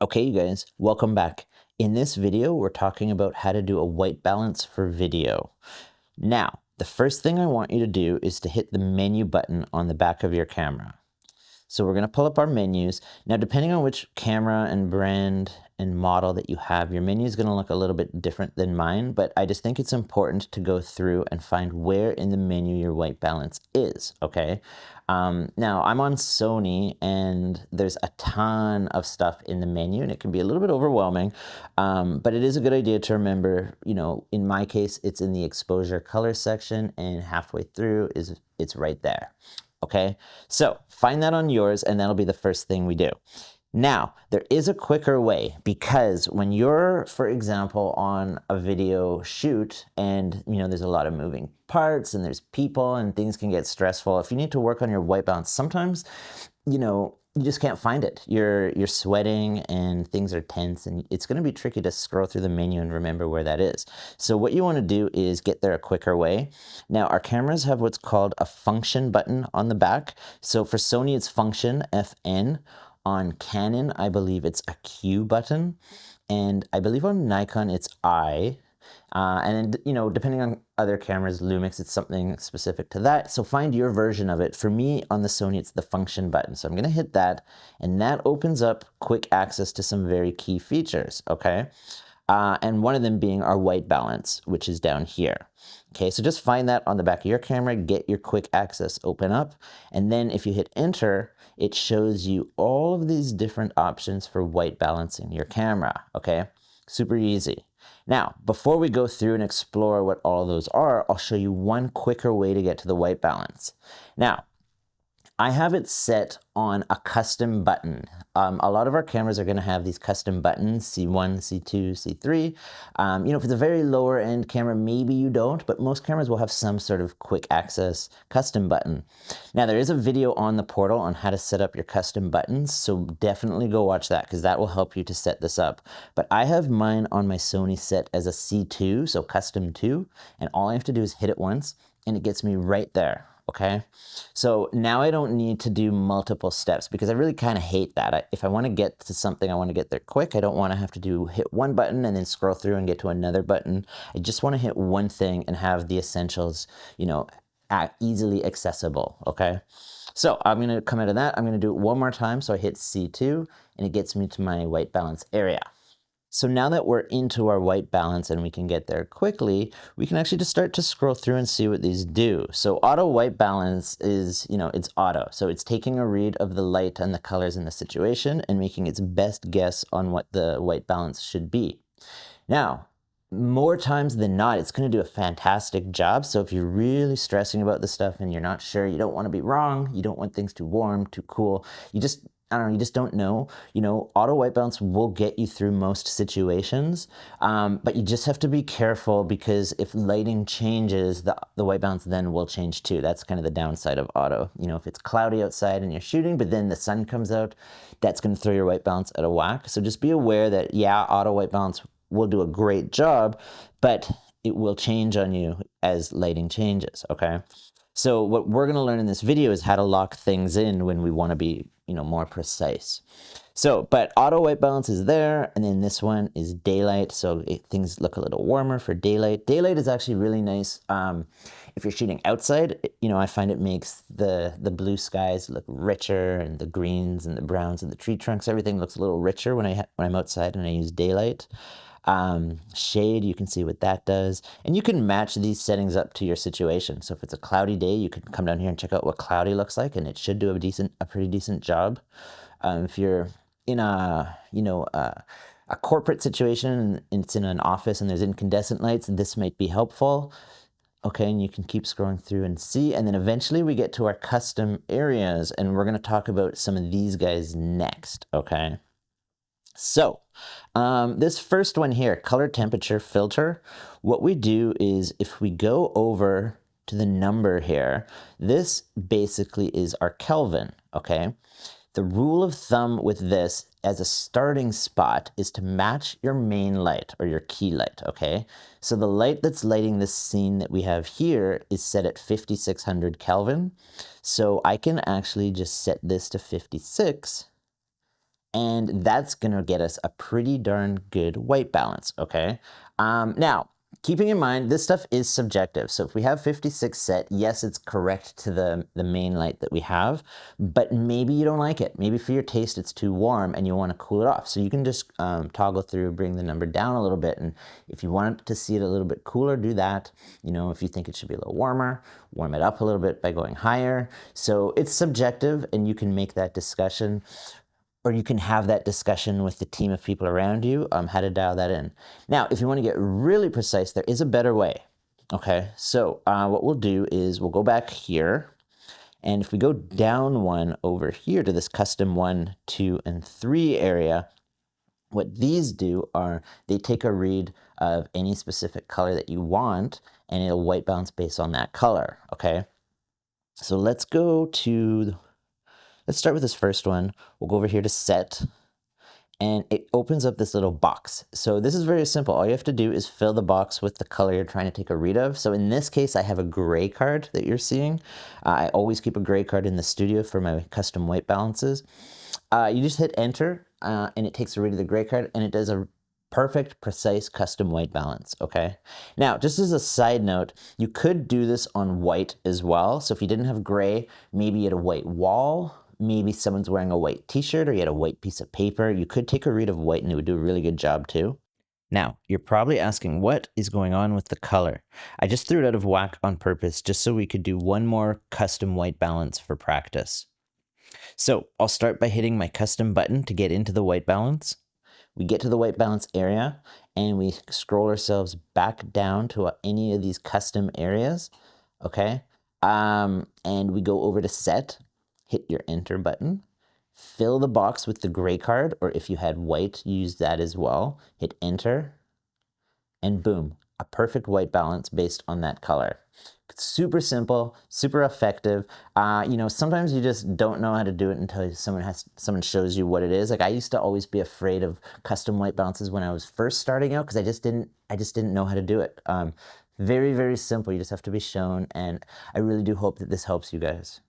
Okay, you guys, welcome back. In this video, we're talking about how to do a white balance for video. Now, the first thing I want you to do is to hit the menu button on the back of your camera. So we're going to pull up our menus. Now, depending on which camera and brand and model that you have, your menu is going to look a little bit different than mine, but I just think it's important to go through and find where in the menu your white balance is, okay? Now, I'm on Sony, and there's a ton of stuff in the menu, and it can be a little bit overwhelming, but it is a good idea to remember, in my case, it's in the exposure color section, and halfway through it's right there. Okay, so find that on yours, and that'll be the first thing we do. Now, there is a quicker way, because when you're, for example, on a video shoot and, there's a lot of moving parts and there's people and things can get stressful. If you need to work on your white balance, sometimes, you just can't find it. You're sweating and things are tense, and it's going to be tricky to scroll through the menu and remember where that is. So what you want to do is get there a quicker way. Now, our cameras have what's called a function button on the back. So for Sony, it's function, FN. On Canon, I believe it's a Q button. And I believe on Nikon, it's I. And then, depending on other cameras, Lumix, it's something specific to that. So find your version of it. For me, on the Sony, it's the function button. So I'm going to hit that, and that opens up quick access to some very key features, okay? And one of them being our white balance, which is down here. Okay, so just find that on the back of your camera, get your quick access open up, and then if you hit enter, it shows you all of these different options for white balancing your camera, okay? Super easy. Now, before we go through and explore what all of those are, I'll show you one quicker way to get to the white balance. Now, I have it set on a custom button. A lot of our cameras are going to have these custom buttons, C1, C2, C3. If it's a very lower end camera, maybe you don't, but most cameras will have some sort of quick access custom button. Now, there is a video on the portal on how to set up your custom buttons, so definitely go watch that, because that will help you to set this up. But I have mine on my Sony set as a C2, so custom 2, and all I have to do is hit it once, and it gets me right there. Okay, so now I don't need to do multiple steps, because I really kind of hate that. If I want to get to something, I want to get there quick. I don't want to have to hit one button and then scroll through and get to another button. I just want to hit one thing and have the essentials, easily accessible, okay? So I'm going to come out of that. I'm going to do it one more time. So I hit C2, and it gets me to my white balance area. So now that we're into our white balance and we can get there quickly, we can actually just start to scroll through and see what these do. So auto white balance is, it's auto. So it's taking a read of the light and the colors in the situation and making its best guess on what the white balance should be. Now, more times than not, it's going to do a fantastic job. So if you're really stressing about the stuff and you're not sure, you don't want to be wrong, you don't want things too warm, too cool, you just don't know, auto white balance will get you through most situations, but you just have to be careful, because if lighting changes, the white balance then will change too. That's kind of the downside of auto. If it's cloudy outside and you're shooting, but then the sun comes out, that's going to throw your white balance out of whack. So just be aware that, yeah, auto white balance will do a great job, but it will change on you as lighting changes, okay? So what we're going to learn in this video is how to lock things in when we want to be, more precise. So, but auto white balance is there, and then this one is daylight, so things look a little warmer for daylight. Daylight is actually really nice if you're shooting outside. I find it makes the blue skies look richer, and the greens and the browns and the tree trunks, everything looks a little richer when I'm outside and I use daylight. Shade, you can see what that does, and you can match these settings up to your situation. So if it's a cloudy day, you can come down here and check out what cloudy looks like, and it should do a pretty decent job. If you're in a corporate situation and it's in an office and there's incandescent lights, this might be helpful. Okay, and you can keep scrolling through and see, and then eventually we get to our custom areas, and we're going to talk about some of these guys next, okay? So this first one here, color temperature filter, what we do is if we go over to the number here, this basically is our Kelvin, okay? The rule of thumb with this as a starting spot is to match your main light or your key light, okay? So the light that's lighting this scene that we have here is set at 5600 Kelvin. So I can actually just set this to 56, And that's gonna get us a pretty darn good white balance, okay? Now, keeping in mind, this stuff is subjective. So if we have 56 set, yes, it's correct to the main light that we have, but maybe you don't like it. Maybe for your taste, it's too warm and you want to cool it off. So you can just toggle through, bring the number down a little bit. And if you want to see it a little bit cooler, do that. You know, if you think it should be a little warmer, warm it up a little bit by going higher. So it's subjective and you can make that discussion, or you can have that discussion with the team of people around you, how to dial that in. Now, if you want to get really precise, there is a better way. Okay, so what we'll do is we'll go back here, and if we go down one over here to this custom 1, 2, and 3 area, what these do are they take a read of any specific color that you want, and it'll white balance based on that color, okay? So let's start with this first one. We'll go over here to set, and it opens up this little box. So this is very simple. All you have to do is fill the box with the color you're trying to take a read of. So in this case, I have a gray card that you're seeing. I always keep a gray card in the studio for my custom white balances. You just hit enter, and it takes a read of the gray card, and it does a perfect, precise custom white balance, okay? Now, just as a side note, you could do this on white as well. So if you didn't have gray, maybe you had a white wall, maybe someone's wearing a white t-shirt, or you had a white piece of paper, you could take a read of white and it would do a really good job too. Now, you're probably asking, what is going on with the color? I just threw it out of whack on purpose just so we could do one more custom white balance for practice. So I'll start by hitting my custom button to get into the white balance. We get to the white balance area and we scroll ourselves back down to any of these custom areas, okay? And we go over to set, hit your enter button, fill the box with the gray card, or if you had white, use that as well. Hit enter, and boom, a perfect white balance based on that color. It's super simple, super effective. You know, sometimes you just don't know how to do it until someone shows you what it is. Like I used to always be afraid of custom white balances when I was first starting out because I just didn't know how to do it. Very, very simple. You just have to be shown, and I really do hope that this helps you guys.